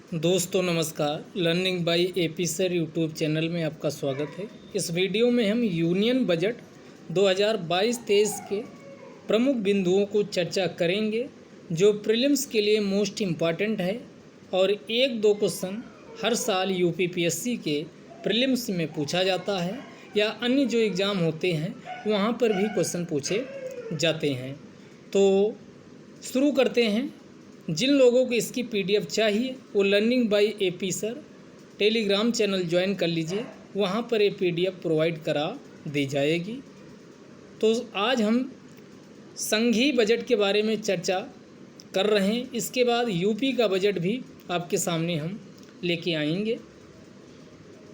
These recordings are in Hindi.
दोस्तों नमस्कार। Learning by AP sir YouTube channel में आपका स्वागत है। इस वीडियो में हम यूनियन बजट 2022-23 के प्रमुख बिंदुओं को चर्चा करेंगे जो प्रीलिम्स के लिए मोस्ट इम्पॉर्टेंट है और एक दो क्वेश्चन हर साल यूपीपीएससी के प्रीलिम्स में पूछा जाता है या अन्य जो एग्ज़ाम होते हैं वहाँ पर भी क्वेश्चन पूछे जाते हैं। तो शुरू करते हैं। जिन लोगों को इसकी पीडीएफ चाहिए वो learning by AP sir Telegram channel join कर लीजिए, वहाँ पर ये पीडीएफ प्रोवाइड करा दी जाएगी। तो आज हम संघीय बजट के बारे में चर्चा कर रहे हैं। इसके बाद यूपी का बजट भी आपके सामने हम लेके आएंगे।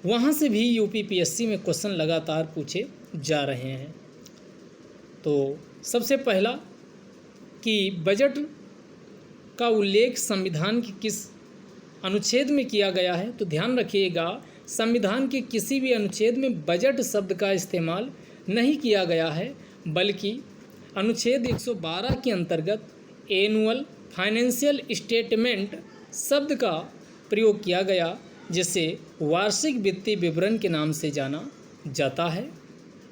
वहाँ से भी यूपीपीएससी में क्वेश्चन लगातार पूछे जा रहे हैं। तो सबसे पहला कि बजट का उल्लेख संविधान के किस अनुच्छेद में किया गया है, तो ध्यान रखिएगा संविधान के किसी भी अनुच्छेद में बजट शब्द का इस्तेमाल नहीं किया गया है, बल्कि अनुच्छेद 112 के अंतर्गत एनुअल फाइनेंशियल स्टेटमेंट शब्द का प्रयोग किया गया, जिसे वार्षिक वित्तीय विवरण के नाम से जाना जाता है।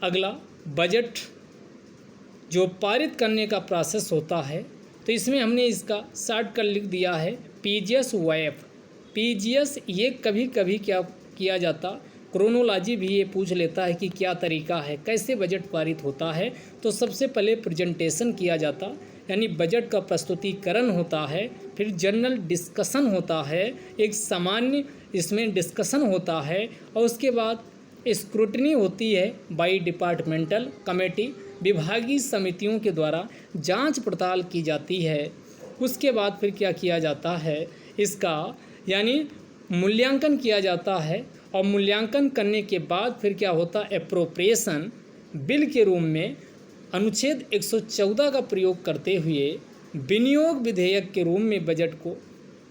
अगला, बजट जो पारित करने का प्रोसेस होता है, तो इसमें हमने इसका शॉर्टकट लिख दिया है पीजीएस वाइफ। पीजीएस ये कभी कभी क्या किया जाता, क्रोनोलॉजी भी ये पूछ लेता है कि क्या तरीका है, कैसे बजट पारित होता है। तो सबसे पहले प्रेजेंटेशन किया जाता, यानी बजट का प्रस्तुतिकरण होता है, फिर जनरल डिस्कशन होता है, एक सामान्य इसमें डिस्कशन होता है, और उसके बाद स्क्रूटनी होती है बाई डिपार्टमेंटल कमेटी, विभागीय समितियों के द्वारा जांच पड़ताल की जाती है। उसके बाद फिर क्या किया जाता है, इसका यानी मूल्यांकन किया जाता है, और मूल्यांकन करने के बाद फिर क्या होता है, एप्रोप्रिएशन बिल के रूप में अनुच्छेद 114 का प्रयोग करते हुए विनियोग विधेयक के रूप में बजट को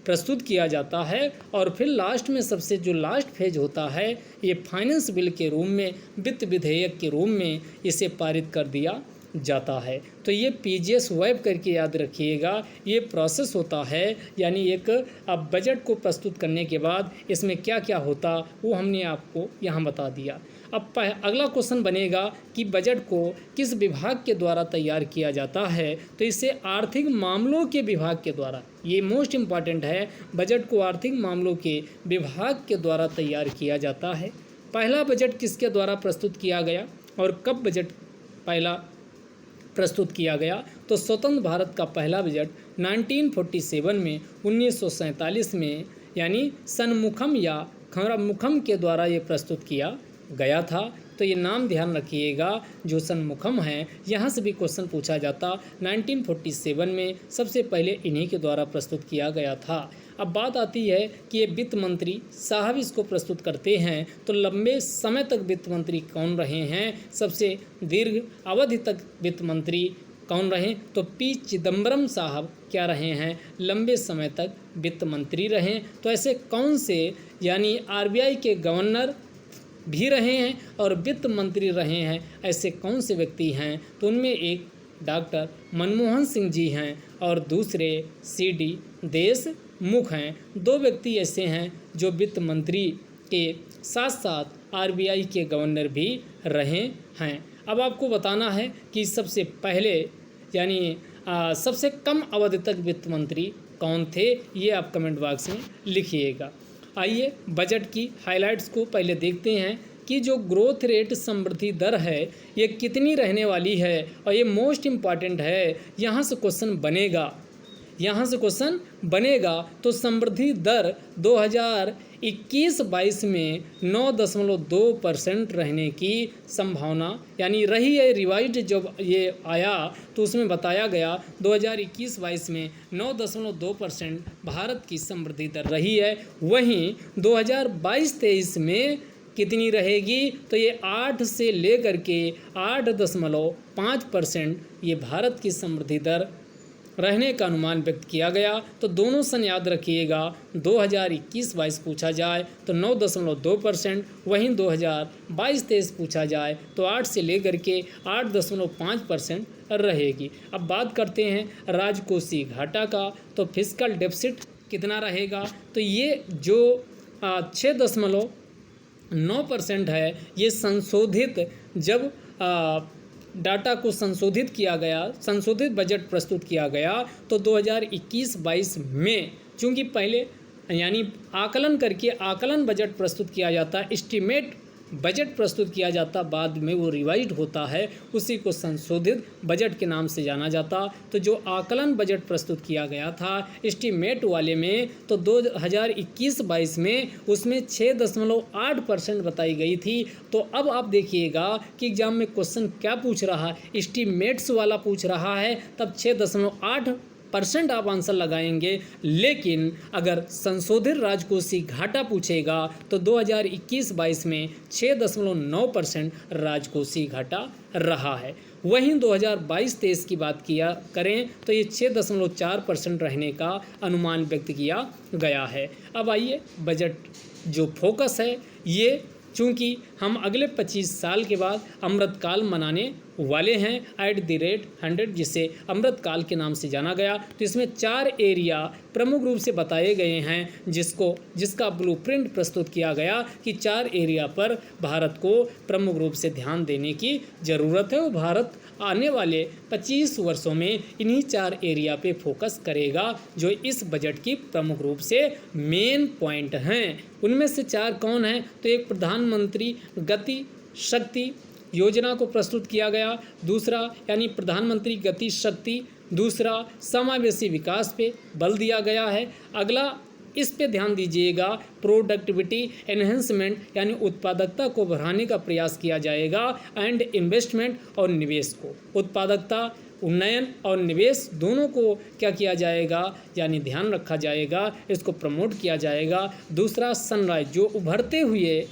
प्रस्तुत किया जाता है। और फिर लास्ट में सबसे जो लास्ट फेज होता है, ये फाइनेंस बिल के रूप में, वित्त विधेयक के रूप में इसे पारित कर दिया जाता है। तो ये पीजीएस वेब करके याद रखिएगा, ये प्रोसेस होता है। यानी एक अब बजट को प्रस्तुत करने के बाद इसमें क्या क्या होता वो हमने आपको यहाँ बता दिया। अब अगला क्वेश्चन बनेगा कि बजट को किस विभाग के द्वारा तैयार किया जाता है, तो इसे आर्थिक मामलों के विभाग के द्वारा, ये मोस्ट इम्पॉर्टेंट है, बजट को आर्थिक मामलों के विभाग के द्वारा तैयार किया जाता है। पहला बजट किसके द्वारा प्रस्तुत किया गया और कब बजट पहला प्रस्तुत किया गया, तो स्वतंत्र भारत का पहला बजट 1947 में 1947 में यानी सन्मुखम या खरमुखम के द्वारा ये प्रस्तुत किया गया था। तो ये नाम ध्यान रखिएगा, जो सन्मुखम है, यहाँ से भी क्वेश्चन पूछा जाता। 1947 में सबसे पहले इन्हीं के द्वारा प्रस्तुत किया गया था। अब बात आती है कि ये वित्त मंत्री साहब इसको प्रस्तुत करते हैं, तो लंबे समय तक वित्त मंत्री कौन रहे हैं, सबसे दीर्घ अवधि तक वित्त मंत्री कौन रहे, तो पी चिदम्बरम साहब क्या रहे हैं, लंबे समय तक वित्त मंत्री रहे। तो ऐसे कौन से, यानी आरबीआई के गवर्नर भी रहे हैं और वित्त मंत्री रहे हैं, ऐसे कौन से व्यक्ति हैं, तो उनमें एक डॉक्टर मनमोहन सिंह जी हैं और दूसरे सीडी देशमुख हैं। दो व्यक्ति ऐसे हैं जो वित्त मंत्री के साथ साथ आरबीआई के गवर्नर भी रहे हैं। अब आपको बताना है कि सबसे पहले यानी सबसे कम अवधि तक वित्त मंत्री कौन थे, ये आप कमेंट बॉक्स में लिखिएगा। आइए बजट की हाइलाइट्स को पहले देखते हैं कि जो ग्रोथ रेट समृद्धि दर है ये कितनी रहने वाली है, और ये मोस्ट इम्पॉर्टेंट है। यहाँ से क्वेश्चन बनेगा तो समृद्धि दर 2021-22 में 9.2% रहने की संभावना यानी रही है। रिवाइज्ड जब ये आया तो उसमें बताया गया 2021-22 में 9.2% भारत की समृद्धि दर रही है। वहीं 2022-23 में कितनी रहेगी, तो ये 8 से लेकर के 8.5% ये भारत की समृद्धि दर रहने का अनुमान व्यक्त किया गया। तो दोनों सन याद रखिएगा, 2021-22 पूछा जाए तो 9.2%, वहीं 2022-23 पूछा जाए तो 8 से लेकर के 8.5% रहेगी। अब बात करते हैं राजकोषीय घाटा का, तो फिस्कल डेफिसिट कितना रहेगा, तो ये जो 6.9% है, ये संशोधित जब डाटा को संशोधित किया गया, संशोधित बजट प्रस्तुत किया गया, तो 2021-22 में, चूँकि पहले यानी आकलन करके आकलन बजट प्रस्तुत किया जाता, एस्टीमेट बजट प्रस्तुत किया जाता, बाद में वो रिवाइज्ड होता है, उसी को संशोधित बजट के नाम से जाना जाता। तो जो आकलन बजट प्रस्तुत किया गया था एस्टीमेट वाले में, तो 2021-22 में उसमें 6.8% बताई गई थी। तो अब आप देखिएगा कि एग्जाम में क्वेश्चन क्या पूछ रहा है, एस्टीमेट्स वाला पूछ रहा है, तब 6.8% आप आंसर लगाएंगे। लेकिन अगर संशोधित राजकोषीय घाटा पूछेगा तो 2021-22 में 6.9% राजकोषीय घाटा रहा है। वहीं 2022-23 की बात किया करें तो ये 6.4% रहने का अनुमान व्यक्त किया गया है। अब आइए बजट जो फोकस है, ये चूँकि हम अगले 25 साल के बाद अमृतकाल मनाने वाले हैं @100, जिसे अमृतकाल के नाम से जाना गया, तो इसमें 4 एरिया प्रमुख रूप से बताए गए हैं, जिसका ब्लूप्रिंट प्रस्तुत किया गया कि 4 एरिया पर भारत को प्रमुख रूप से ध्यान देने की ज़रूरत है और भारत आने वाले 25 वर्षों में इन्हीं 4 एरिया पे फोकस करेगा, जो इस बजट की प्रमुख रूप से मेन पॉइंट हैं। उनमें से 4 कौन हैं, तो एक प्रधानमंत्री गति शक्ति योजना को प्रस्तुत किया गया, दूसरा यानी प्रधानमंत्री गति शक्ति, दूसरा समावेशी विकास पे बल दिया गया है। अगला इस पे ध्यान दीजिएगा, प्रोडक्टिविटी एनहेंसमेंट यानी उत्पादकता को बढ़ाने का प्रयास किया जाएगा, एंड इन्वेस्टमेंट और निवेश को, उत्पादकता उन्नयन और निवेश दोनों को क्या किया जाएगा, यानी ध्यान रखा जाएगा, इसको प्रमोट किया जाएगा। दूसरा सनराइज, जो उभरते हुए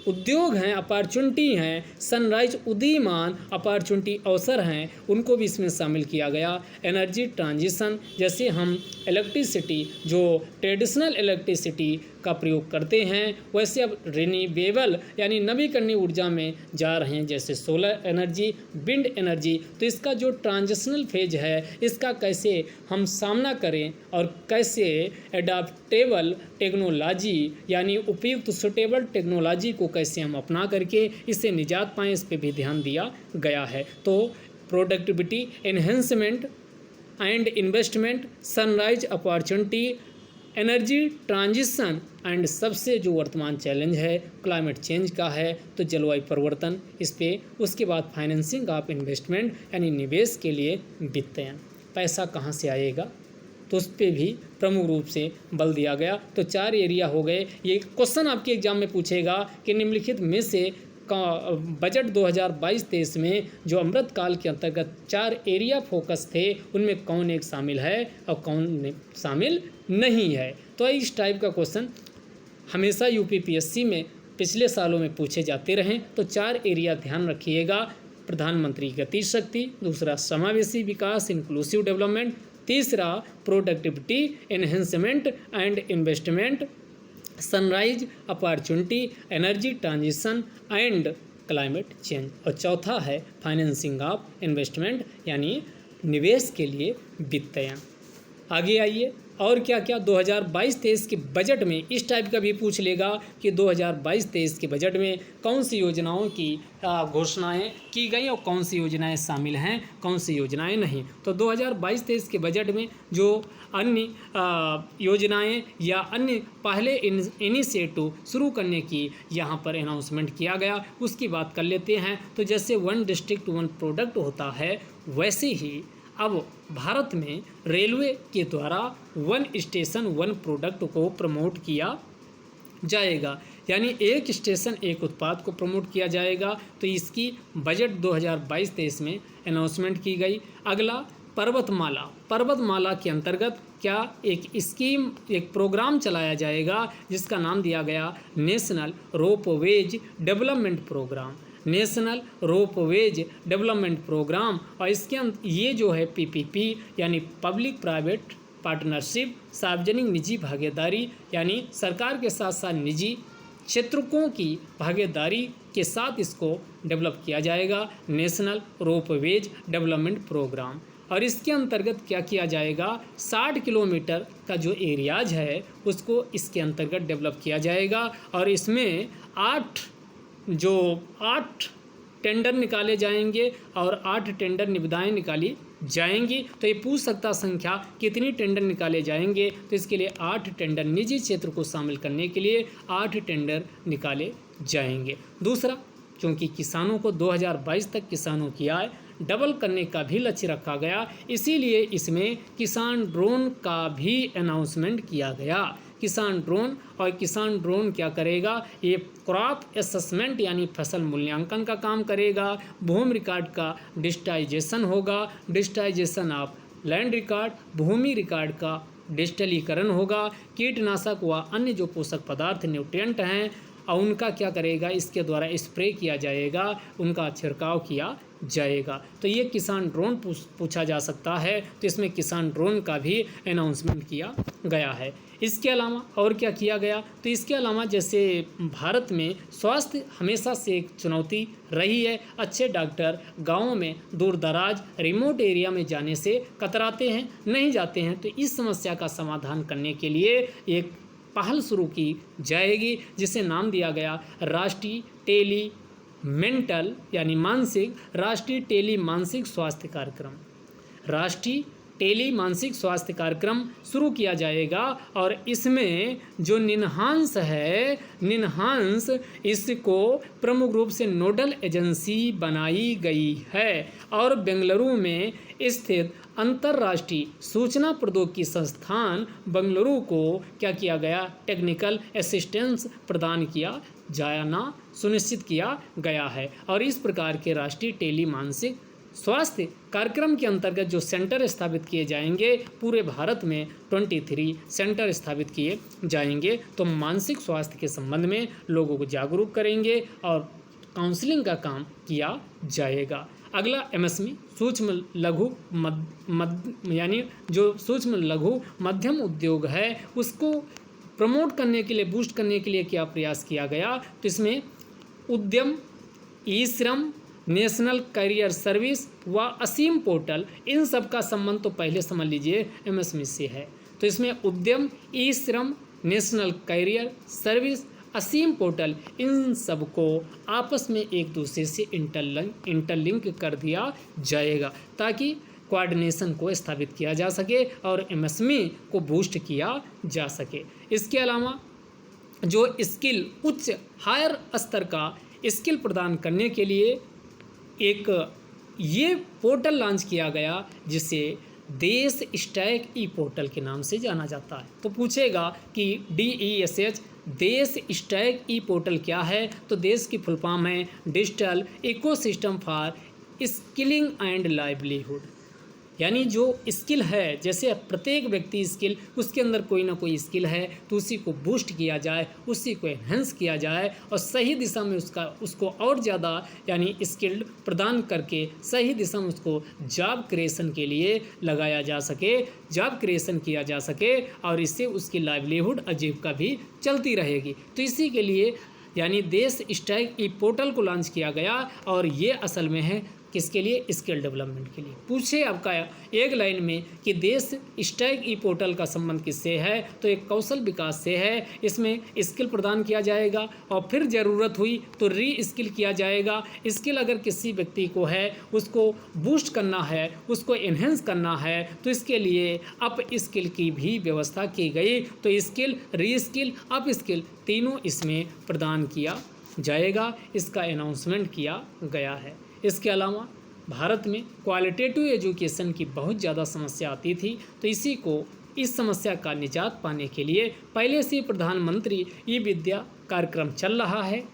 उद्योग हैं, अपॉर्चुनिटी हैं, सनराइज उदीयमान अपॉर्चुनिटी अवसर हैं, उनको भी इसमें शामिल किया गया। एनर्जी ट्रांजिशन, जैसे हम इलेक्ट्रिसिटी जो ट्रेडिशनल इलेक्ट्रिसिटी का प्रयोग करते हैं, वैसे अब रिन्यूएबल यानी नवीकरणीय ऊर्जा में जा रहे हैं, जैसे सोलर एनर्जी, विंड एनर्जी। तो इसका जो ट्रांजिशनल फेज है, इसका कैसे हम सामना करें और कैसे एडाप्टेबल टेक्नोलॉजी यानी उपयुक्त सुटेबल टेक्नोलॉजी को कैसे हम अपना करके इससे निजात पाएँ, इस पर भी ध्यान दिया गया है। तो productivity enhancement and investment, sunrise opportunity, energy transition, and सबसे जो वर्तमान चैलेंज है क्लाइमेट चेंज का है, तो जलवायु परिवर्तन, इस पे। उसके बाद फाइनेंसिंग ऑफ इन्वेस्टमेंट यानी निवेश के लिए वित्तयन, पैसा कहाँ से आएगा, तो उस पर भी प्रमुख रूप से बल दिया गया। तो 4 एरिया हो गए। ये क्वेश्चन आपके एग्जाम में पूछेगा कि निम्नलिखित में से बजट 2022-23 में जो अमृतकाल के अंतर्गत 4 एरिया फोकस थे, उनमें कौन एक शामिल है और कौन शामिल नहीं है। तो इस टाइप का क्वेश्चन हमेशा यूपीपीएससी में पिछले सालों में पूछे जाते रहें। तो 4 एरिया ध्यान रखिएगा, प्रधानमंत्री गति शक्ति, दूसरा समावेशी विकास इंक्लूसिव डेवलपमेंट, तीसरा productivity enhancement and investment, sunrise opportunity, energy transition and climate change, और चौथा है फाइनेंसिंग ऑफ इन्वेस्टमेंट यानी निवेश के लिए वित्तयन। आगे आइए, और क्या क्या 2022-23 के बजट में इस टाइप का भी पूछ लेगा कि 2022-23 के बजट में कौन सी योजनाओं की घोषणाएं की गई और कौन सी योजनाएं शामिल हैं, कौन सी योजनाएं नहीं। तो 2022-23 के बजट में जो अन्य योजनाएं या अन्य पहले इनिशिएटिव शुरू करने की यहाँ पर अनाउंसमेंट किया गया, उसकी बात कर लेते हैं। तो जैसे 1 डिस्ट्रिक्ट 1 प्रोडक्ट होता है, वैसे ही अब भारत में रेलवे के द्वारा 1 स्टेशन 1 प्रोडक्ट को प्रमोट किया जाएगा, यानी एक स्टेशन एक उत्पाद को प्रमोट किया जाएगा। तो इसकी बजट 2022-23 में अनाउंसमेंट की गई। अगला पर्वतमाला के अंतर्गत क्या एक स्कीम, एक प्रोग्राम चलाया जाएगा, जिसका नाम दिया गया national ropeways development programme, national ropeways development programme. और इसके ये जो है पीपीपी यानी पब्लिक प्राइवेट पार्टनरशिप, सार्वजनिक निजी भागीदारी, यानी सरकार के साथ साथ निजी क्षेत्रकों की भागीदारी के साथ इसको डेवलप किया जाएगा, नेशनल रोपवेज डेवलपमेंट प्रोग्राम। और इसके अंतर्गत क्या किया जाएगा, 60 किलोमीटर का जो एरियाज है उसको इसके अंतर्गत डेवलप किया जाएगा। और इसमें 8 टेंडर निकाले जाएंगे और 8 टेंडर निविदाएं निकाली जाएंगी। तो ये पूछ सकता संख्या कितनी टेंडर निकाले जाएंगे, तो इसके लिए 8 टेंडर, निजी क्षेत्र को शामिल करने के लिए 8 टेंडर निकाले जाएंगे। दूसरा, क्योंकि किसानों को 2022 तक किसानों की आय डबल करने का भी लक्ष्य रखा गया, इसीलिए इसमें किसान ड्रोन का भी अनाउंसमेंट किया गया। किसान ड्रोन क्या करेगा, ये क्रॉप असेसमेंट यानी फसल मूल्यांकन का काम करेगा। भूमि रिकॉर्ड का डिजिटाइजेशन होगा, डिजिटाइजेशन ऑफ लैंड रिकॉर्ड, भूमि रिकॉर्ड का डिजिटलीकरण होगा। कीटनाशक व अन्य जो पोषक पदार्थ न्यूट्रिएंट हैं और उनका क्या करेगा, इसके द्वारा स्प्रे किया जाएगा, उनका छिड़काव किया जाएगा। तो ये किसान ड्रोन पूछा जा सकता है, तो इसमें किसान ड्रोन का भी अनाउंसमेंट किया गया है। इसके अलावा और क्या किया गया, तो इसके अलावा जैसे भारत में स्वास्थ्य हमेशा से एक चुनौती रही है। अच्छे डॉक्टर गाँवों में दूर दराज रिमोट एरिया में जाने से कतराते हैं, नहीं जाते हैं। तो इस समस्या का समाधान करने के लिए एक पहल शुरू की जाएगी, जिसे नाम दिया गया राष्ट्रीय टेली मानसिक स्वास्थ्य कार्यक्रम। राष्ट्रीय टेली मानसिक स्वास्थ्य कार्यक्रम शुरू किया जाएगा। और इसमें जो निन्हांस है, इसको प्रमुख रूप से नोडल एजेंसी बनाई गई है और बेंगलुरु में स्थित अंतर्राष्ट्रीय सूचना प्रौद्योगिकी संस्थान बेंगलुरु को क्या किया गया, टेक्निकल असिस्टेंस प्रदान किया जाना सुनिश्चित किया गया है। और इस प्रकार के राष्ट्रीय टेली मानसिक स्वास्थ्य कार्यक्रम के अंतर्गत जो सेंटर स्थापित किए जाएंगे, पूरे भारत में 23 सेंटर स्थापित किए जाएंगे। तो मानसिक स्वास्थ्य के संबंध में लोगों को जागरूक करेंगे और काउंसलिंग का काम किया जाएगा। अगला एमएसएमई सूक्ष्म लघु यानी जो सूक्ष्म लघु मध्यम उद्योग है उसको प्रमोट करने के लिए, बूस्ट करने के लिए क्या प्रयास किया गया, तो इसमें उद्यम, ई श्रम, नेशनल करियर सर्विस व असीम पोर्टल, इन सब का संबंध तो पहले समझ लीजिए एमएसएमई से है। तो इसमें उद्यम, ई श्रम, नेशनल करियर सर्विस, असीम पोर्टल, इन सब को आपस में एक दूसरे से इंटरलिंक कर दिया जाएगा ताकि कोऑर्डिनेशन को स्थापित किया जा सके और एमएसएमई को बूस्ट किया जा सके। इसके अलावा जो स्किल, उच्च हायर स्तर का स्किल प्रदान करने के लिए एक ये पोर्टल लॉन्च किया गया जिसे देश स्टैक ई पोर्टल के नाम से जाना जाता है। तो पूछेगा कि DESH देश स्टैक ई पोर्टल क्या है, तो देश की फुल फॉर्म है digital ecosystem for skilling and livelihood. यानी जो स्किल है, जैसे प्रत्येक व्यक्ति स्किल, उसके अंदर कोई ना कोई स्किल है तो उसी को बूस्ट किया जाए, उसी को एनहेंस किया जाए और सही दिशा में उसको और ज़्यादा यानी स्किल्ड प्रदान करके सही दिशा में उसको जॉब क्रिएशन के लिए लगाया जा सके, जॉब क्रिएशन किया जा सके और इससे उसकी लाइवलीहुड आजीविका भी चलती रहेगी। तो इसी के लिए यानी देश स्टैक ई पोर्टल को लॉन्च किया गया और ये असल में है किसके लिए, स्किल डेवलपमेंट के लिए। पूछे आपका एक लाइन में कि देश स्टैक ई पोर्टल का संबंध किससे है, तो एक कौशल विकास से है। इसमें स्किल प्रदान किया जाएगा और फिर ज़रूरत हुई तो री स्किल किया जाएगा। स्किल अगर किसी व्यक्ति को है उसको बूस्ट करना है, उसको एनहेंस करना है, तो इसके लिए अप स्किल की भी व्यवस्था की गई। तो स्किल, री स्किल, अप स्किल तीनों इसमें प्रदान किया जाएगा, इसका अनाउंसमेंट किया गया है। इसके अलावा भारत में क्वालिटेटिव एजुकेशन की बहुत ज़्यादा समस्या आती थी, तो इस समस्या का निजात पाने के लिए पहले से प्रधानमंत्री ई विद्या कार्यक्रम चल रहा है,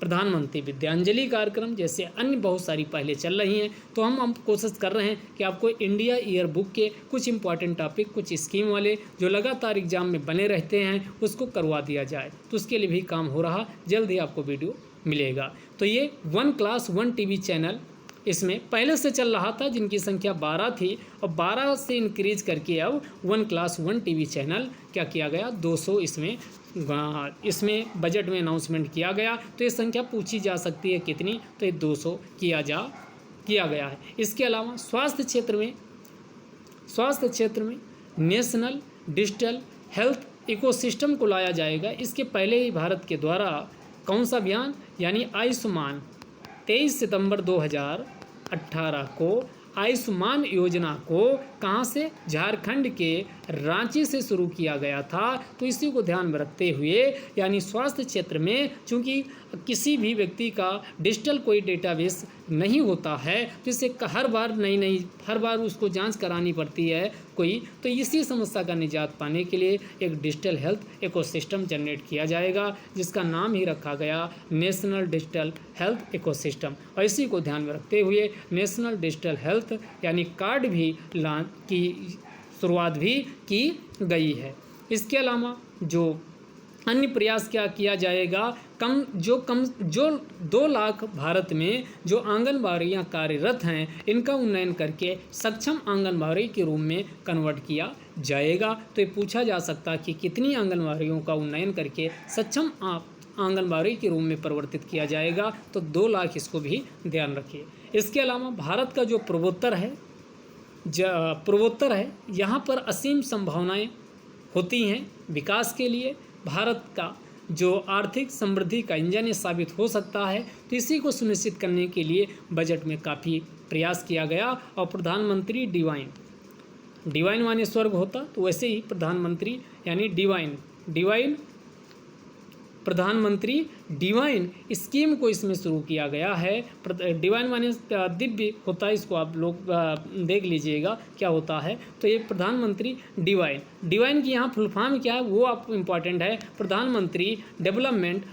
प्रधानमंत्री विद्यांजलि कार्यक्रम जैसे अन्य बहुत सारी पहले चल रही हैं। तो हम कोशिश कर रहे हैं कि आपको इंडिया ईयर बुक के कुछ इंपॉर्टेंट टॉपिक, कुछ स्कीम वाले जो लगातार एग्जाम में बने रहते हैं उसको करवा दिया जाए। तो उसके लिए भी काम हो रहा, जल्द ही आपको वीडियो मिलेगा। तो ये 1 क्लास 1 टीवी चैनल इसमें पहले से चल रहा था, जिनकी संख्या 12 थी और 12 से इंक्रीज करके अब 1 क्लास 1 टीवी चैनल क्या किया गया, 200 इसमें बजट में अनाउंसमेंट किया गया। तो ये संख्या पूछी जा सकती है कितनी, तो ये 200 किया गया है। इसके अलावा स्वास्थ्य क्षेत्र में स्वास्थ्य क्षेत्र में नेशनल डिजिटल हेल्थ इकोसिस्टम को लाया जाएगा। इसके पहले ही भारत के द्वारा कौन सा अभियान यानी आयुष्मान 23 सितंबर 2018 को आयुष्मान योजना को कहाँ से, झारखंड के रांची से शुरू किया गया था। तो इसी को ध्यान में रखते हुए यानी स्वास्थ्य क्षेत्र में चूंकि किसी भी व्यक्ति का डिजिटल कोई डेटाबेस नहीं होता है तो इसे हर बार उसको जांच करानी पड़ती है कोई, तो इसी समस्या का निजात पाने के लिए एक डिजिटल हेल्थ इकोसिस्टम जनरेट किया जाएगा जिसका नाम ही रखा गया नेशनल डिजिटल हेल्थ इकोसिस्टम। और इसी को ध्यान में रखते हुए नेशनल डिजिटल हेल्थ यानी कार्ड भी की शुरुआत भी की गई है। इसके अलावा जो अन्य प्रयास क्या किया जाएगा, जो 2 लाख भारत में जो आंगनबाड़ियाँ कार्यरत हैं इनका उन्नयन करके सक्षम आंगनबाड़ी के रूप में कन्वर्ट किया जाएगा। तो ये पूछा जा सकता कि कितनी आंगनबाड़ियों का उन्नयन करके सक्षम आंगनबाड़ी के रूप में परिवर्तित किया जाएगा, तो 2 लाख इसको भी ध्यान रखिए। इसके अलावा भारत का जो पूर्वोत्तर है यहाँ पर असीम संभावनाएं होती हैं विकास के लिए। भारत का जो आर्थिक समृद्धि का इंजन साबित हो सकता है, तो इसी को सुनिश्चित करने के लिए बजट में काफ़ी प्रयास किया गया। और प्रधानमंत्री डिवाइन माने स्वर्ग होता, तो वैसे ही प्रधानमंत्री यानी डिवाइन प्रधानमंत्री डिवाइन स्कीम को इसमें शुरू किया गया है। डिवाइन माने दिव्य होता है, इसको आप लोग देख लीजिएगा क्या होता है। तो ये प्रधानमंत्री डिवाइन की यहाँ फुल फॉर्म क्या है वो आप इम्पॉर्टेंट है। प्रधानमंत्री डेवलपमेंट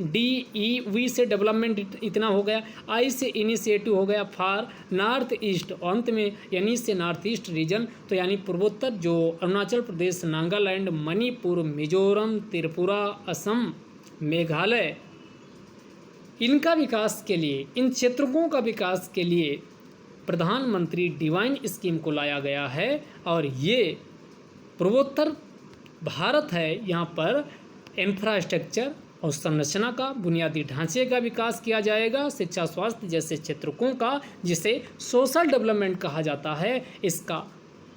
DEV से डेवलपमेंट इतना हो गया, I से इनिशिएटिव हो गया फॉर नॉर्थ ईस्ट, अंत में यानी से नॉर्थ ईस्ट रीजन, तो यानी पूर्वोत्तर जो अरुणाचल प्रदेश, नागालैंड, मणिपुर, मिजोरम, त्रिपुरा, असम, मेघालय, इनका विकास के लिए, इन क्षेत्रों का विकास के लिए प्रधानमंत्री डिवाइन स्कीम को लाया गया है। और ये पूर्वोत्तर भारत है, यहाँ पर इंफ्रास्ट्रक्चर और संरचना का बुनियादी ढांचे का विकास किया जाएगा, शिक्षा स्वास्थ्य जैसे क्षेत्रों का जिसे सोशल डेवलपमेंट कहा जाता है इसका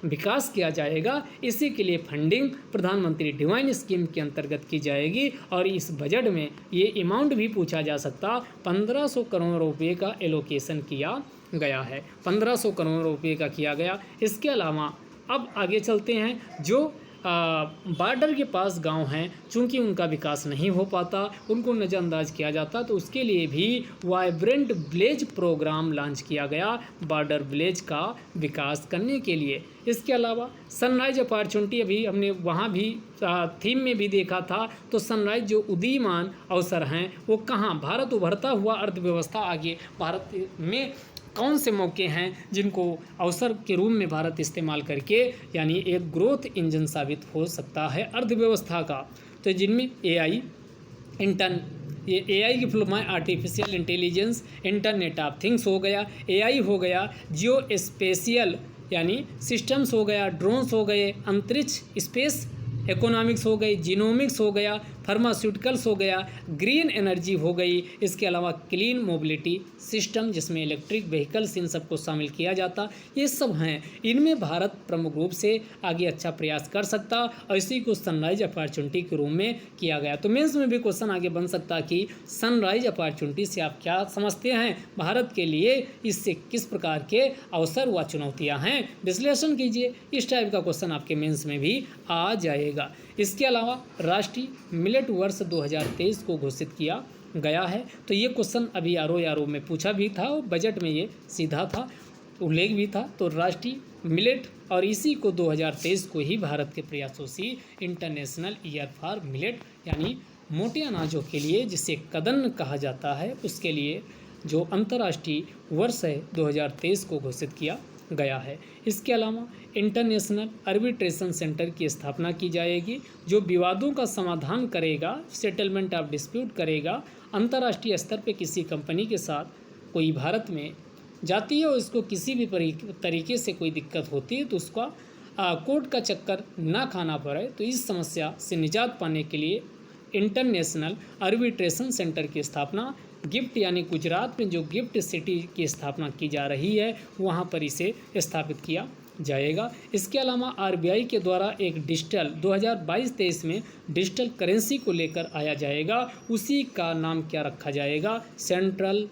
विकास किया जाएगा। इसी के लिए फंडिंग प्रधानमंत्री डिवाइन स्कीम के अंतर्गत की जाएगी। और इस बजट में ये अमाउंट भी पूछा जा सकता, 1500 करोड़ रुपये का एलोकेशन किया गया है, 1500 करोड़ रुपये का किया गया। इसके अलावा अब आगे चलते हैं, जो बॉर्डर के पास गांव हैं चूंकि उनका विकास नहीं हो पाता, उनको नज़रअंदाज किया जाता, तो उसके लिए भी वाइब्रेंट विलेज प्रोग्राम लॉन्च किया गया बॉर्डर विलेज का विकास करने के लिए। इसके अलावा सनराइज अपॉर्चुनिटी अभी हमने वहाँ भी थीम में भी देखा था, तो सनराइज जो उदीयमान अवसर हैं वो कहाँ, भारत उभरता हुआ अर्थव्यवस्था, आगे भारत में कौन से मौके हैं जिनको अवसर के रूप में भारत इस्तेमाल करके यानी एक ग्रोथ इंजन साबित हो सकता है अर्थव्यवस्था का। तो जिनमें AI की full form artificial intelligence, internet of things हो गया, AI हो गया, जियो स्पेशियल यानी सिस्टम्स हो गया, ड्रोन्स हो गए, अंतरिक्ष स्पेस इकोनॉमिक्स हो गई, जीनोमिक्स हो गया, फार्मास्यूटिकल्स हो गया, ग्रीन एनर्जी हो गई। इसके अलावा क्लीन मोबिलिटी सिस्टम जिसमें इलेक्ट्रिक व्हीकल्स इन सबको शामिल किया जाता, ये सब हैं। इनमें भारत प्रमुख रूप से आगे अच्छा प्रयास कर सकता और इसी को सनराइज अपॉर्चुनिटी के रूप में किया गया। तो मेंस में भी क्वेश्चन आगे बन सकता कि सनराइज अपॉर्चुनिटी से आप क्या समझते हैं, भारत के लिए इससे किस प्रकार के अवसर व चुनौतियाँ हैं, विश्लेषण कीजिए। इस टाइप का क्वेश्चन आपके मेंस में भी आ जाएगा। इसके अलावा राष्ट्रीय मिलेट वर्ष 2023 को घोषित किया गया है। तो ये क्वेश्चन अभी आरओ में पूछा भी था और बजट में ये सीधा था, उल्लेख भी था। तो राष्ट्रीय मिलेट और इसी को 2023 को ही भारत के प्रयासों से इंटरनेशनल ईयर फॉर मिलेट यानी मोटे अनाजों के लिए जिसे कदन कहा जाता है, उसके लिए जो अंतर्राष्ट्रीय वर्ष है 2023 को घोषित किया गया है। इसके अलावा इंटरनेशनल आर्बिट्रेशन सेंटर की स्थापना की जाएगी जो विवादों का समाधान करेगा, सेटलमेंट ऑफ डिस्प्यूट करेगा। अंतर्राष्ट्रीय स्तर पे किसी कंपनी के साथ कोई भारत में जाती है और इसको किसी भी तरीके से कोई दिक्कत होती है तो उसका कोर्ट का चक्कर ना खाना पड़े, तो इस समस्या से निजात पाने के लिए इंटरनेशनल आर्बिट्रेशन सेंटर की स्थापना गिफ्ट यानी गुजरात में जो गिफ्ट सिटी की स्थापना की जा रही है वहाँ पर इसे स्थापित किया जाएगा। इसके अलावा आरबीआई के द्वारा एक डिजिटल 2022-23 में डिजिटल करेंसी को लेकर आया जाएगा। उसी का नाम क्या रखा जाएगा? Central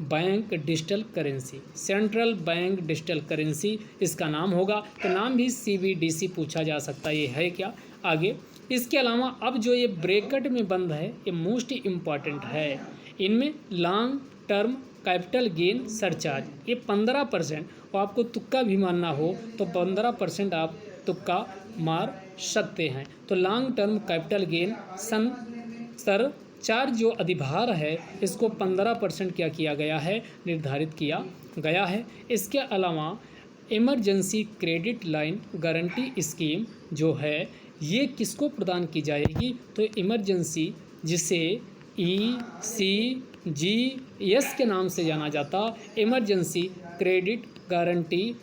bank digital currency. Central bank digital currency इसका नाम होगा। तो नाम भी CBDC पूछा जा सकता है, ये है क्या आगे। इसके अलावा अब जो ये ब्रैकेट में बंद है ये मोस्ट इम्पॉर्टेंट है। इनमें long term capital gain surcharge ये 15%, और आपको तुक्का भी मारना हो तो 15% आप तुक्का मार सकते हैं। तो long term capital gain surcharge जो अधिभार है इसको 15% क्या किया गया है? निर्धारित किया गया है। इसके अलावा emergency credit line guarantee scheme जो है ये किसको प्रदान की जाएगी? तो इमरजेंसी जिसे ECGS के नाम से जाना जाता, इमरजेंसी क्रेडिट गारंटी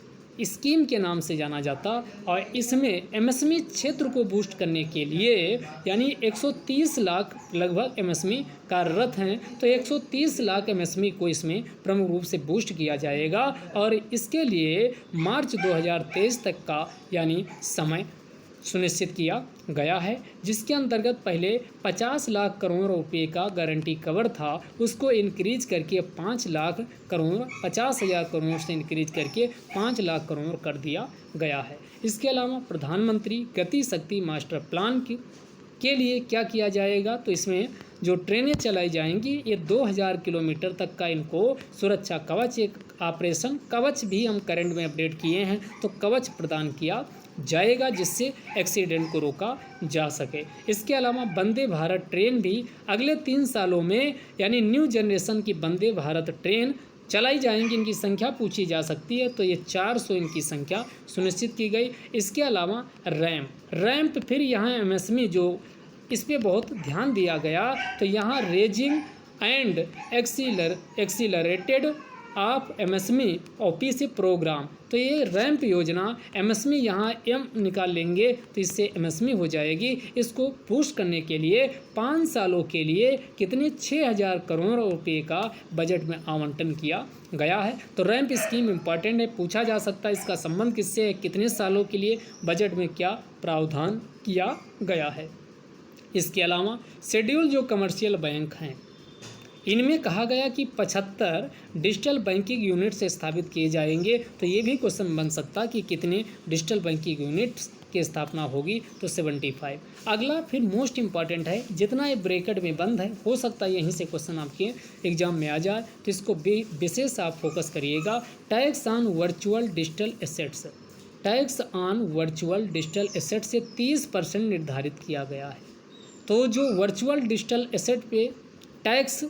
स्कीम के नाम से जाना जाता, और इसमें MSME क्षेत्र को बूस्ट करने के लिए यानी 130 लाख लगभग MSME कार्यरत हैं, तो 130 लाख MSME को इसमें प्रमुख रूप से बूस्ट किया जाएगा। और इसके लिए मार्च 2023 तक का यानी समय सुनिश्चित किया गया है, जिसके अंतर्गत पहले 50 लाख करोड़ रुपए का गारंटी कवर था, उसको इंक्रीज करके 5 लाख करोड़ 50,000 करोड़ से इंक्रीज करके 5 लाख करोड़ कर दिया गया है। इसके अलावा प्रधानमंत्री गति शक्ति मास्टर प्लान के लिए क्या किया जाएगा? तो इसमें जो ट्रेनें चलाई जाएंगी ये 2000 किलोमीटर तक का इनको सुरक्षा कवच, एक ऑपरेशन कवच भी हम करंट में अपडेट किए हैं, तो कवच प्रदान किया जाएगा जिससे एक्सीडेंट को रोका जा सके। इसके अलावा वंदे भारत ट्रेन भी अगले 3 सालों में यानी न्यू जनरेशन की वंदे भारत ट्रेन चलाई जाएंगी। इनकी संख्या पूछी जा सकती है, तो ये 400 इनकी संख्या सुनिश्चित की गई। इसके अलावा रैंप फिर यहाँ MSME जो इस पर बहुत ध्यान दिया गया, तो यहाँ raising and accelerated of MSME office programme, तो ये रैंप योजना MSME यहाँ M निकाल लेंगे तो इससे MSME हो जाएगी। इसको बूस्ट करने के लिए 5 सालों के लिए कितने 6000 करोड़ रुपए का बजट में आवंटन किया गया है। तो रैंप स्कीम इम्पॉर्टेंट है, पूछा जा सकता है इसका संबंध किससे है, कितने सालों के लिए बजट में क्या प्रावधान किया गया है। इसके अलावा शेड्यूल जो कमर्शियल बैंक हैं इनमें कहा गया कि 75 डिजिटल बैंकिंग यूनिट्स स्थापित किए जाएंगे। तो ये भी क्वेश्चन बन सकता कि कितने डिजिटल बैंकिंग यूनिट्स की स्थापना होगी, तो 75। अगला फिर मोस्ट इम्पॉर्टेंट है, जितना ये ब्रैकेट में बंद है हो सकता है यहीं से क्वेश्चन आपके एग्जाम में आ जाए, तो इसको विशेष आप फोकस करिएगा। Tax on virtual digital assets, tax on virtual digital asset से 30% निर्धारित किया गया है। तो जो वर्चुअल डिजिटल एसेट पे टैक्स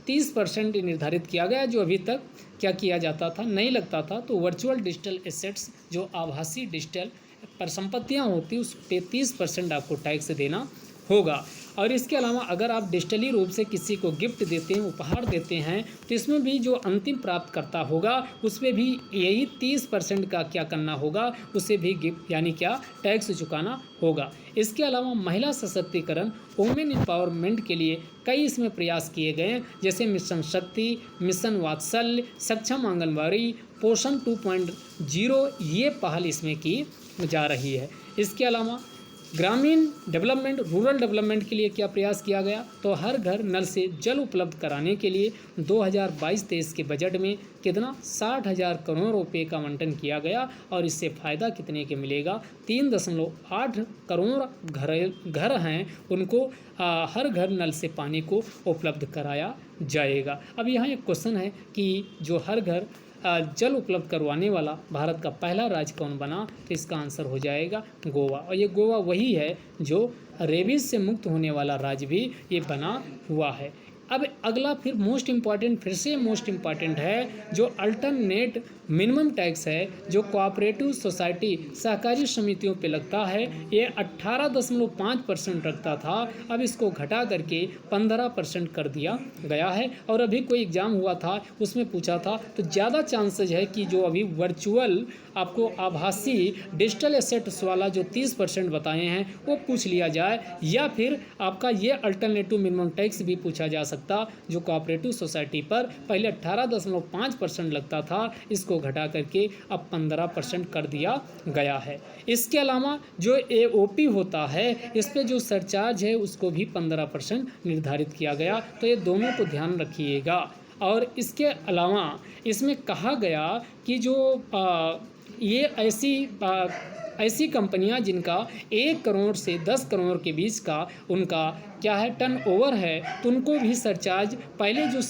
30% निर्धारित किया गया, जो अभी तक क्या किया जाता था, नहीं लगता था। तो वर्चुअल डिजिटल एसेट्स जो आभासी डिजिटल परिसंपत्तियाँ होती उस पे 30% आपको टैक्स देना होगा। और इसके अलावा अगर आप डिजिटली रूप से किसी को गिफ्ट देते हैं, उपहार देते हैं, तो इसमें भी जो अंतिम प्राप्तकर्ता होगा उस पर भी यही 30% का क्या करना होगा, उसे भी गिफ्ट यानी क्या टैक्स चुकाना होगा। इसके अलावा महिला सशक्तिकरण, वुमेन एम्पावरमेंट के लिए कई इसमें प्रयास किए गए हैं, जैसे मिशन शक्ति, मिशन वात्सल्य, सक्षम आंगनबाड़ी, पोषण 2.0 ये पहल इसमें की जा रही है। इसके अलावा ग्रामीण डेवलपमेंट, रूरल डेवलपमेंट के लिए क्या प्रयास किया गया, तो हर घर नल से जल उपलब्ध कराने के लिए 2022-23 के बजट में कितना 60,000 करोड़ रुपए का आवंटन किया गया। और इससे फ़ायदा कितने के मिलेगा, 3.8 करोड़ घर हैं उनको हर घर नल से पानी को उपलब्ध कराया जाएगा। अब यहाँ एक क्वेश्चन है कि जो हर घर जल उपलब्ध करवाने वाला भारत का पहला राज्य कौन बना, तो इसका आंसर हो जाएगा गोवा। और ये गोवा वही है जो रेबीज से मुक्त होने वाला राज्य भी ये बना हुआ है। अब अगला फिर मोस्ट इम्पॉर्टेंट, फिर से मोस्ट इम्पॉर्टेंट है जो अल्टरनेट मिनिमम टैक्स है, जो कोऑपरेटिव सोसाइटी सहकारी समितियों पे लगता है। ये 18.5% रखता था, अब इसको घटा करके 15% कर दिया गया है। और अभी कोई एग्ज़ाम हुआ था उसमें पूछा था, तो ज़्यादा चांसेज है कि जो अभी वर्चुअल आपको आभासी डिजिटल एसेट्स वाला जो 30% बताए हैं वो पूछ लिया जाए, या फिर आपका ये अल्टरनेटिव मिनिमम टैक्स भी पूछा जा सकता सकता। जो कोऑपरेटिव सोसाइटी पर पहले 18.5% लगता था, इसको घटा करके अब 15% कर दिया गया है। इसके अलावा जो AOP होता है, इस पे जो सरचार्ज है उसको भी 15% निर्धारित किया गया। तो ये दोनों को ध्यान रखिएगा। और इसके अलावा इसमें कहा गया कि जो ये ऐसी कंपनियां जिनका 1 करोड़ से 10 करोड़ के बीच का उनका क्या है टर्नओवर है, तो उनको भी सरचार्ज पहले जो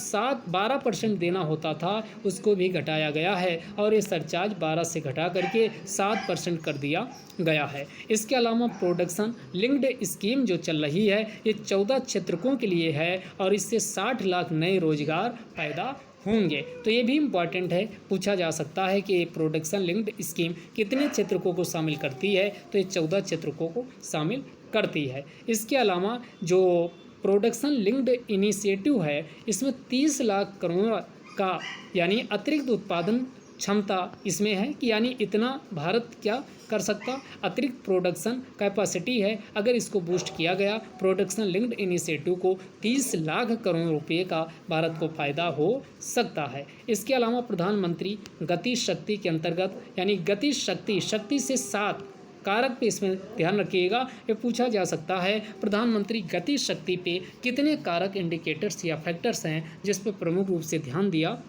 12% देना होता था उसको भी घटाया गया है, और ये सरचार्ज 12 से घटा करके 7% कर दिया गया है। इसके अलावा प्रोडक्शन लिंक्ड स्कीम जो चल रही है, ये 14 क्षेत्रकों के लिए है और इससे 60 लाख नए रोजगार पैदा होंगे। तो ये भी इम्पॉर्टेंट है, पूछा जा सकता है कि प्रोडक्शन लिंक्ड स्कीम कितने क्षेत्रकों को शामिल करती है, तो ये 14 क्षेत्रकों को शामिल करती है। इसके अलावा जो प्रोडक्शन लिंक्ड इनिशिएटिव है, इसमें 30 लाख करोड़ का यानी अतिरिक्त उत्पादन क्षमता इसमें है कि यानी इतना भारत क्या कर सकता, अतिरिक्त प्रोडक्शन कैपेसिटी है। अगर इसको बूस्ट किया गया प्रोडक्शन लिंक्ड इनिशिएटिव को, 30 लाख करोड़ रुपए का भारत को फ़ायदा हो सकता है। इसके अलावा प्रधानमंत्री गति शक्ति के अंतर्गत यानी गति शक्ति से 7 कारक पे इसमें ध्यान रखिएगा। ये पूछा जा सकता है प्रधानमंत्री गति शक्ति पे कितने कारक इंडिकेटर्स या फैक्टर्स हैं जिस पे प्रमुख रूप से ध्यान दिया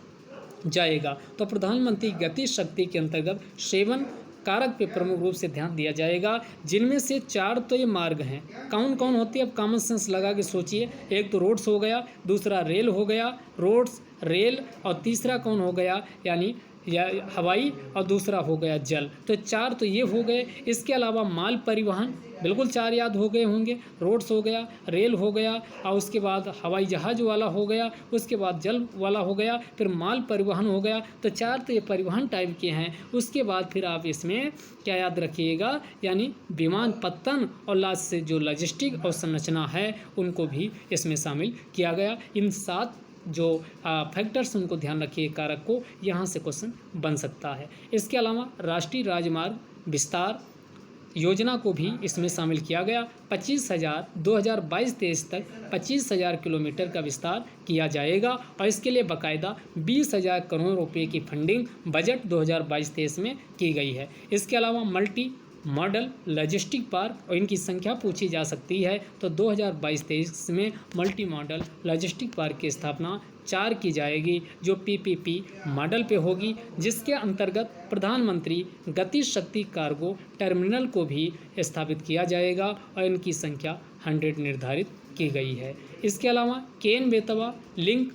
जाएगा। तो प्रधानमंत्री गति शक्ति के अंतर्गत 7 कारक पे प्रमुख रूप से ध्यान दिया जाएगा, जिनमें से 4 तो ये मार्ग हैं। कौन कौन होती है, अब कॉमन सेंस लगा के सोचिए। एक तो रोड्स हो गया, दूसरा रेल हो गया, रोड्स रेल, और तीसरा कौन हो गया यानी या हवाई, और दूसरा हो गया जल। तो 4 तो ये हो गए। इसके अलावा माल परिवहन, बिल्कुल 4 याद हो गए होंगे। रोड्स हो गया, रेल हो गया, और उसके बाद हवाई जहाज वाला हो गया, उसके बाद जल वाला हो गया, फिर माल परिवहन हो गया। तो 4 तो ये परिवहन टाइप के हैं। उसके बाद फिर आप इसमें क्या याद रखिएगा, यानी विमानपत्तन और लास्ट से जो लॉजिस्टिक और संरचना है उनको भी इसमें शामिल किया गया। इन 7 जो फैक्टर्स उनको ध्यान रखिए, कारक को, यहाँ से क्वेश्चन बन सकता है। इसके अलावा राष्ट्रीय राजमार्ग विस्तार योजना को भी इसमें शामिल किया गया। 2022-23 तक 25,000 किलोमीटर का विस्तार किया जाएगा, और इसके लिए बाकायदा 20,000 करोड़ रुपए की फंडिंग बजट 2022-23 में की गई है। इसके अलावा मल्टी मॉडल लॉजिस्टिक पार्क, और इनकी संख्या पूछी जा सकती है, तो 2022-23 में मल्टी मॉडल लॉजिस्टिक पार्क की स्थापना 4 की जाएगी, जो PPP मॉडल पे होगी, जिसके अंतर्गत प्रधानमंत्री गति शक्ति कार्गो टर्मिनल को भी स्थापित किया जाएगा, और इनकी संख्या 100 निर्धारित की गई है। इसके अलावा केन बेतवा लिंक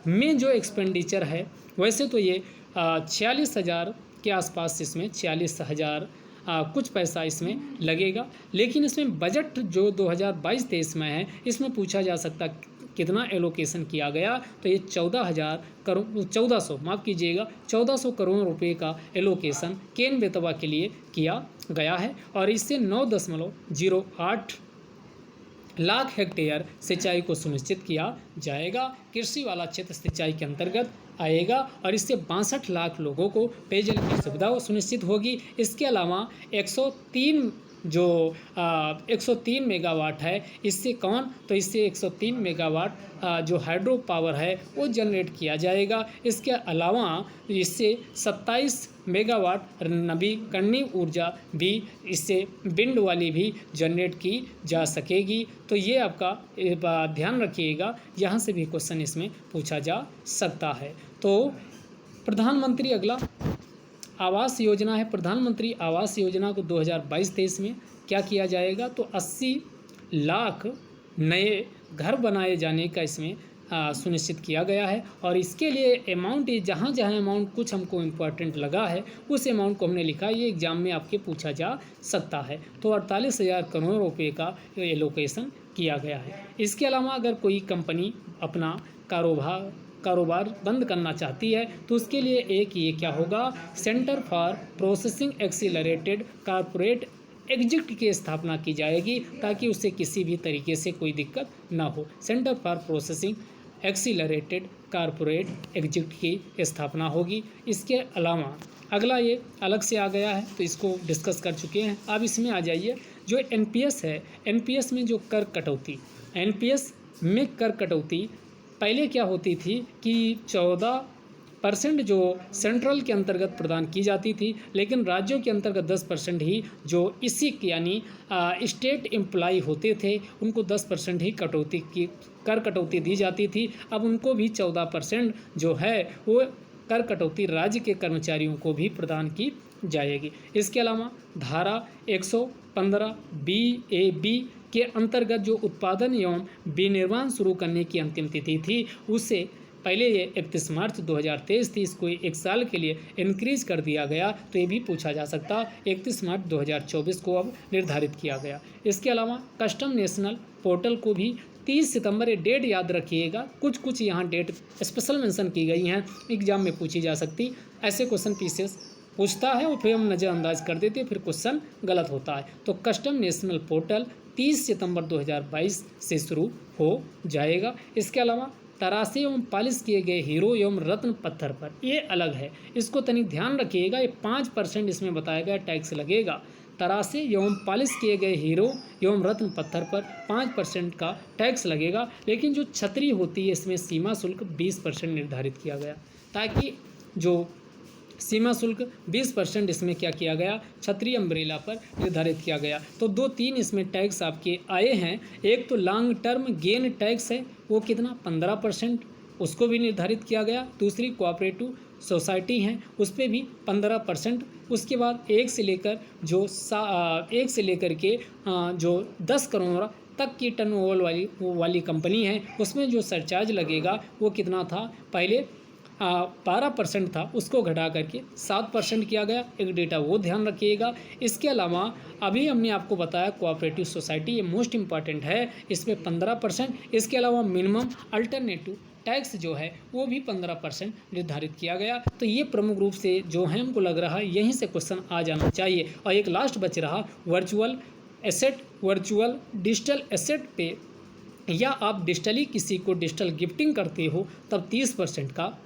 में जो एक्सपेंडिचर है, वैसे तो ये 46,000 के आसपास, इसमें 46,000 कुछ पैसा इसमें लगेगा, लेकिन इसमें बजट जो 2022-23 में है, इसमें पूछा जा सकता कितना एलोकेशन किया गया, तो ये 1400 करोड़ रुपए का एलोकेशन केन बेतवा के लिए किया गया है, और इससे 9.08 लाख हेक्टेयर सिंचाई को सुनिश्चित किया जाएगा। कृषि वाला क्षेत्र सिंचाई के अंतर्गत आएगा, और इससे 62 लाख लोगों को पेयजल की सुविधा सुनिश्चित होगी। इसके अलावा 103 मेगावाट है, इससे कौन, तो इससे 103 मेगावाट जो हाइड्रो पावर है वो जनरेट किया जाएगा। इसके अलावा इससे 27 मेगावाट नवीकरणीय ऊर्जा भी, इससे विंड वाली भी जनरेट की जा सकेगी। तो ये आपका ध्यान रखिएगा, यहाँ से भी क्वेश्चन इसमें पूछा जा सकता है। तो प्रधानमंत्री अगला आवास योजना है। प्रधानमंत्री आवास योजना को 2022-23 में क्या किया जाएगा, तो 80 लाख नए घर बनाए जाने का इसमें सुनिश्चित किया गया है, और इसके लिए अमाउंट जहाँ जहाँ अमाउंट कुछ हमको इम्पोर्टेंट लगा है उस अमाउंट को हमने लिखा, ये एग्जाम में आपके पूछा जा सकता है। तो 48,000 करोड़ रुपए का एलोकेशन किया गया है। इसके अलावा अगर कोई कंपनी अपना कारोबार बंद करना चाहती है, तो उसके लिए एक ये क्या होगा, centre for processing accelerated corporate exit की स्थापना की जाएगी, ताकि उससे किसी भी तरीके से कोई दिक्कत ना हो। Centre for processing accelerated corporate exit की स्थापना होगी। इसके अलावा अगला ये अलग से आ गया है, तो इसको डिस्कस कर चुके हैं। अब इसमें आ जाइए, जो NPS है, NPS में जो कर कटौती, NPS में कर कटौती पहले क्या होती थी कि 14% जो सेंट्रल के अंतर्गत प्रदान की जाती थी, लेकिन राज्यों के अंतर्गत 10% ही जो इसी यानी स्टेट एम्प्लॉय होते थे उनको 10% ही कर कटौती दी जाती थी। अब उनको भी 14% जो है वो कर कटौती राज्य के कर्मचारियों को भी प्रदान की जाएगी। इसके अलावा धारा 115 BAB के अंतर्गत जो उत्पादन एवं विनिर्माण शुरू करने की अंतिम तिथि थी उससे पहले ये 31 मार्च 2023 थी, इसको एक साल के लिए इंक्रीज कर दिया गया। तो ये भी पूछा जा सकता 31 मार्च 2024 को अब निर्धारित किया गया। इसके अलावा कस्टम नेशनल पोर्टल को भी 30 सितंबर, ये डेट याद रखिएगा। कुछ यहाँ डेट स्पेशल मेंशन की गई हैं, एग्जाम में पूछी जा सकती। ऐसे क्वेश्चन पीसीएस पूछता है और फिर हम नज़रअंदाज कर देते हैं, फिर क्वेश्चन गलत होता है। तो कस्टम नेशनल पोर्टल 30 सितंबर 2022 से शुरू हो जाएगा। इसके अलावा तराशे एवं पॉलिश किए गए हीरो एवं रत्न पत्थर पर, ये अलग है, इसको तनिक ध्यान रखिएगा। ये 5% इसमें बताया गया टैक्स लगेगा। तराशे एवं पॉलिश किए गए हीरो एवं रत्न पत्थर पर 5% का टैक्स लगेगा। लेकिन जो छतरी होती है इसमें सीमा शुल्क 20% निर्धारित किया गया, ताकि जो सीमा शुल्क 20% इसमें क्या किया गया, छतरी अम्ब्रेला पर निर्धारित किया गया। तो 2-3 इसमें टैक्स आपके आए हैं। एक तो लॉन्ग टर्म गेन टैक्स है, वो कितना 15%, उसको भी निर्धारित किया गया। दूसरी कोऑपरेटिव सोसाइटी हैं, उस पर भी 15%। उसके बाद 1 से लेकर के जो 10 करोड़ तक की टर्नओवर वाली कंपनी है, उसमें जो सरचार्ज लगेगा वो कितना था, पहले 12% था, उसको घटा करके 7% किया गया। एक डेटा वो ध्यान रखिएगा। इसके अलावा अभी हमने आपको बताया कोऑपरेटिव सोसाइटी, ये मोस्ट इम्पॉर्टेंट है, इसमें 15%। इसके अलावा मिनिमम अल्टरनेटिव टैक्स जो है वो भी 15% निर्धारित किया गया। तो ये प्रमुख रूप से जो है हमको लग रहा है यहीं से क्वेश्चन आ जाना चाहिए। और एक लास्ट बच रहा वर्चुअल डिजिटल एसेट पे, या आप डिजिटली किसी को डिजिटल गिफ्टिंग करते हो तब 30% का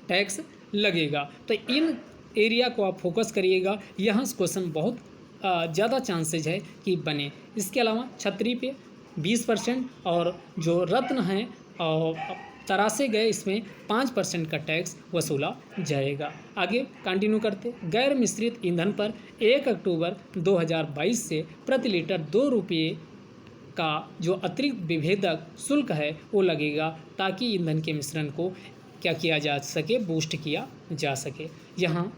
टैक्स लगेगा। तो इन एरिया को आप फोकस करिएगा, यहाँ से क्वेश्चन बहुत ज़्यादा चांसेज है कि बने। इसके अलावा छतरी पे 20% और जो रत्न हैं और तराशे गए इसमें 5% का टैक्स वसूला जाएगा। आगे कंटिन्यू करते, गैर मिश्रित ईंधन पर 1 अक्टूबर 2022 से प्रति लीटर 2 रुपये का जो अतिरिक्त विभेदक शुल्क है वो लगेगा, ताकि ईंधन के मिश्रण को क्या किया जा सके, बूस्ट किया जा सके। यहाँ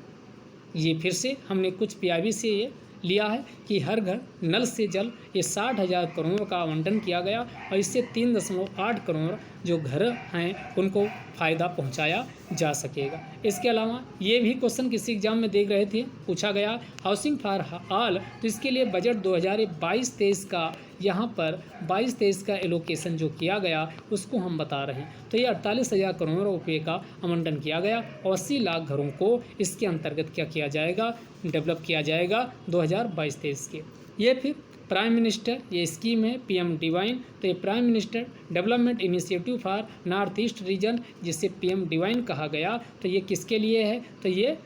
ये फिर से हमने कुछ PIB से ये लिया है कि हर घर नल से जल, ये 60,000 करोड़ का आवंटन किया गया और इससे 3.8 करोड़ जो घर हैं उनको फ़ायदा पहुंचाया जा सकेगा। इसके अलावा ये भी क्वेश्चन किसी एग्जाम में देख रहे थे, पूछा गया हाउसिंग फॉर ऑल, तो इसके लिए बजट 2022-23 का यहाँ पर 22-23 का एलोकेशन जो किया गया उसको हम बता रहे हैं। तो ये 48,000 करोड़ रुपये का आवंटन किया गया और 80 लाख घरों को इसके अंतर्गत क्या किया जाएगा, डेवलप किया जाएगा 2022-23 के। ये फिर प्राइम मिनिस्टर, ये स्कीम है PM डिवाइन, तो ये prime minister development initiative for north east region, जिसे PM डिवाइन कहा गया। तो ये किसके लिए है, तो ये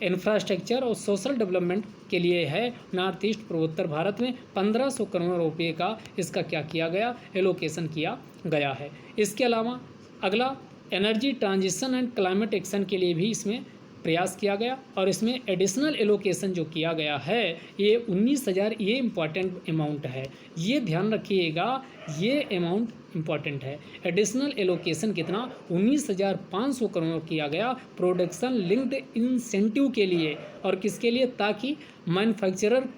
इंफ्रास्ट्रक्चर और सोशल डेवलपमेंट के लिए है। नॉर्थ ईस्ट पूर्वोत्तर भारत में 1500 करोड़ रुपये का इसका क्या किया गया, एलोकेशन किया गया है। इसके अलावा अगला energy transition and climate action के लिए भी इसमें प्रयास किया गया और इसमें एडिशनल एलोकेशन जो किया गया है ये 19,000, ये इम्पॉर्टेंट अमाउंट है, ये ध्यान रखिएगा, ये अमाउंट इम्पॉर्टेंट है। एडिशनल एलोकेशन कितना 19,500 करोड़ किया गया प्रोडक्शन लिंक्ड इंसेंटिव के लिए, और किसके लिए, ताकि manufacturer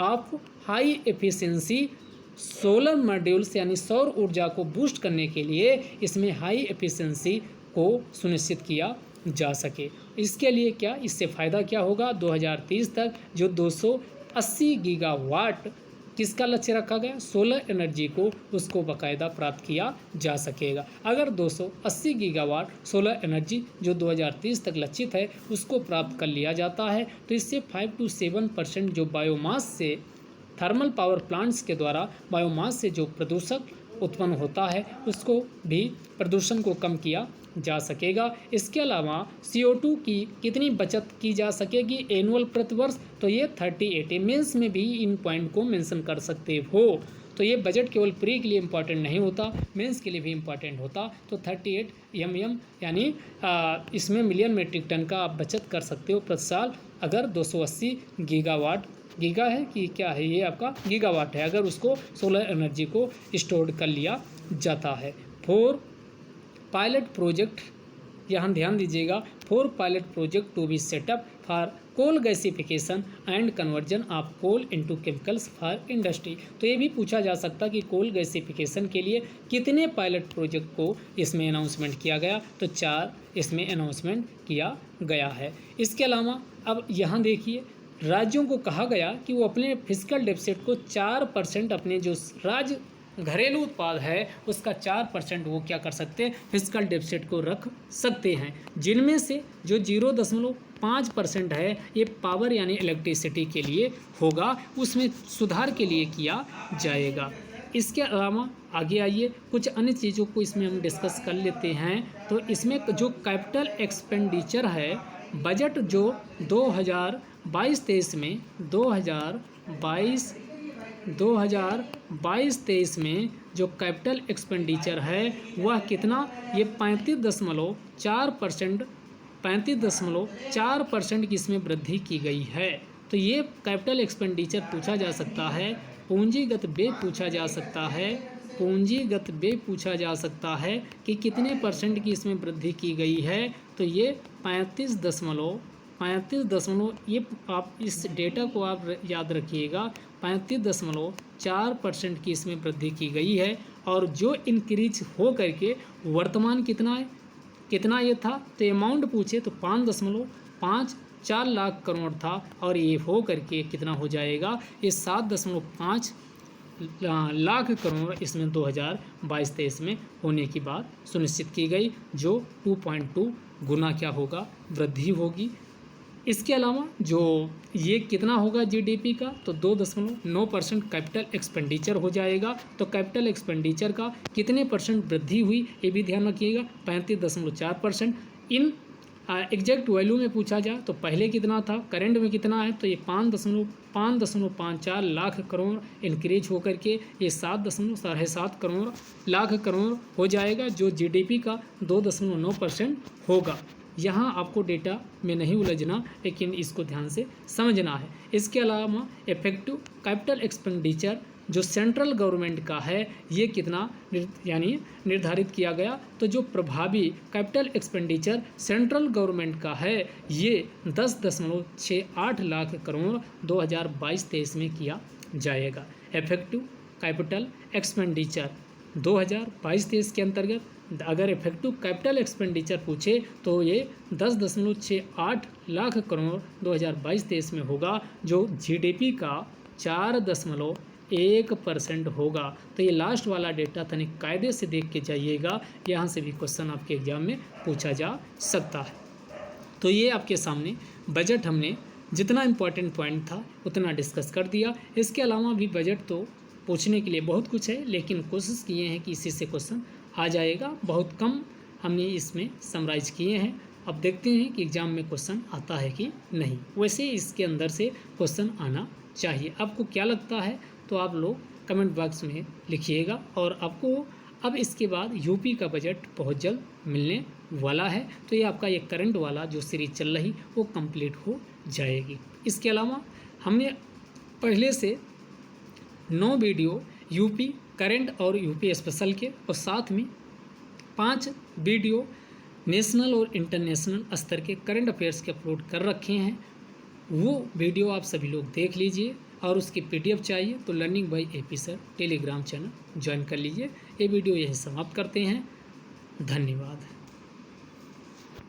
of high efficiency solar modules यानी सौर ऊर्जा को बूस्ट करने के लिए इसमें हाई एफिशिएंसी को सुनिश्चित किया जा सके। इसके लिए क्या, इससे फ़ायदा क्या होगा, 2030 तक जो 280 गीगावाट किसका लक्ष्य रखा गया, सोलर एनर्जी को, उसको बाकायदा प्राप्त किया जा सकेगा। अगर 280 गीगावाट सोलर एनर्जी जो 2030 तक लक्षित है उसको प्राप्त कर लिया जाता है तो इससे 5 to 7% जो बायोमास से, थर्मल पावर प्लांट्स के द्वारा बायोमास से जो प्रदूषक उत्पन्न होता है उसको भी, प्रदूषण को कम किया जा सकेगा। इसके अलावा CO2 की कितनी बचत की जा सकेगी एनुअल प्रतिवर्ष, तो ये 38 मेंस में भी इन पॉइंट को मेंशन कर सकते हो। तो ये बजट केवल प्री के लिए इम्पॉर्टेंट नहीं होता, मेंस के लिए भी इम्पॉर्टेंट होता। तो 38 MM यानी इसमें मिलियन मेट्रिक टन का आप बचत कर सकते हो प्रति साल, अगर 280 गीगावाट, गीगा है कि क्या है, ये आपका गीगावाट है, अगर उसको सोलर एनर्जी को स्टोर कर लिया जाता है। 4 पायलट प्रोजेक्ट, यहाँ ध्यान दीजिएगा, 4 pilot project to be set up for coal gasification and conversion of coal into chemicals for industry. तो ये भी पूछा जा सकता कि कोल गैसिफिकेशन के लिए कितने पायलट प्रोजेक्ट को इसमें अनाउंसमेंट किया गया, तो 4 इसमें अनाउंसमेंट किया गया है। इसके अलावा अब यहाँ देखिए, राज्यों को कहा गया कि वो अपने फिजिकल डेफिसिट को 4% अपने जो राज्य घरेलू उत्पाद है उसका 4% वो क्या कर सकते हैं, फिजिकल डेफिसिट को रख सकते हैं, जिनमें से जो 0.5% है ये पावर यानी इलेक्ट्रिसिटी के लिए होगा, उसमें सुधार के लिए किया जाएगा। इसके अलावा आगे आइए, कुछ अन्य चीज़ों को इसमें हम डिस्कस कर लेते हैं। तो इसमें जो कैपिटल एक्सपेंडिचर है, बजट जो 2022-23 में 2022-23 में जो कैपिटल एक्सपेंडिचर है वह कितना, ये 35.4% की इसमें वृद्धि की गई है। तो ये कैपिटल एक्सपेंडिचर पूछा जा सकता है, पूंजीगत व्यय पूछा जा सकता है, पूंजीगत व्यय पूछा जा सकता है कि कितने % की इसमें वृद्धि की गई है। तो ये 35 ये आप इस डेटा को आप याद रखिएगा, 35.4% की इसमें वृद्धि की गई है। और जो इंक्रीज हो करके वर्तमान कितना है, कितना ये था, तो अमाउंट पूछे तो 5.54 लाख करोड़ था, और ये हो करके कितना हो जाएगा, ये 7.5 लाख करोड़ इसमें 2022-23 में होने की बात सुनिश्चित की गई, जो 2.2 गुना क्या होगा, वृद्धि होगी। इसके अलावा जो ये कितना होगा जीडीपी का, तो 2.9% कैपिटल एक्सपेंडिचर हो जाएगा। तो कैपिटल एक्सपेंडिचर का कितने % वृद्धि हुई ये भी ध्यान रखिएगा, 35.4%। इन एग्जैक्ट वैल्यू में पूछा जाए तो पहले कितना था, करेंट में कितना है, तो ये 5.54 लाख करोड़ इंक्रीज होकर के ये 7.7 करोड़ लाख करोड़ हो जाएगा, जो जीडीपी का 2.9% होगा। यहाँ आपको डेटा में नहीं उलझना, लेकिन इसको ध्यान से समझना है। इसके अलावा इफेक्टिव कैपिटल एक्सपेंडिचर जो सेंट्रल गवर्नमेंट का है ये कितना यानी निर्धारित किया गया, तो जो प्रभावी कैपिटल एक्सपेंडिचर सेंट्रल गवर्नमेंट का है ये 10.68 लाख करोड़ 2022-23 में किया जाएगा। इफेक्टिव कैपिटल एक्सपेंडिचर 2022-23 के अंतर्गत अगर इफेक्टिव कैपिटल एक्सपेंडिचर पूछे तो ये 10.68 लाख करोड़ 2022-23 में होगा, जो जीडीपी का 4.1% होगा। तो ये लास्ट वाला डेटा तनिक कायदे से देख के जाइएगा, यहाँ से भी क्वेश्चन आपके एग्जाम में पूछा जा सकता है। तो ये आपके सामने बजट हमने जितना इम्पोर्टेंट पॉइंट था उतना डिस्कस कर दिया। इसके अलावा भी बजट तो पूछने के लिए बहुत कुछ है, लेकिन कोशिश किए हैं कि इसी से क्वेश्चन आ जाएगा। बहुत कम हमने इसमें समराइज किए हैं, अब देखते हैं कि एग्ज़ाम में क्वेश्चन आता है कि नहीं। वैसे इसके अंदर से क्वेश्चन आना चाहिए। आपको क्या लगता है तो आप लोग कमेंट बॉक्स में लिखिएगा। और आपको अब इसके बाद यूपी का बजट बहुत जल्द मिलने वाला है, तो ये आपका ये करंट वाला जो सीरीज चल रही वो कंप्लीट हो जाएगी। इसके अलावा हमने पहले से 9 वीडियो यूपी करंट और यूपी स्पेशल के, और साथ में 5 वीडियो नेशनल और इंटरनेशनल स्तर के करंट अफेयर्स के अपलोड कर रखे हैं। वो वीडियो आप सभी लोग देख लीजिए, और उसकी PDF चाहिए तो learning by AP sir Telegram channel join कर लीजिए। ये वीडियो यही समाप्त करते हैं। धन्यवाद।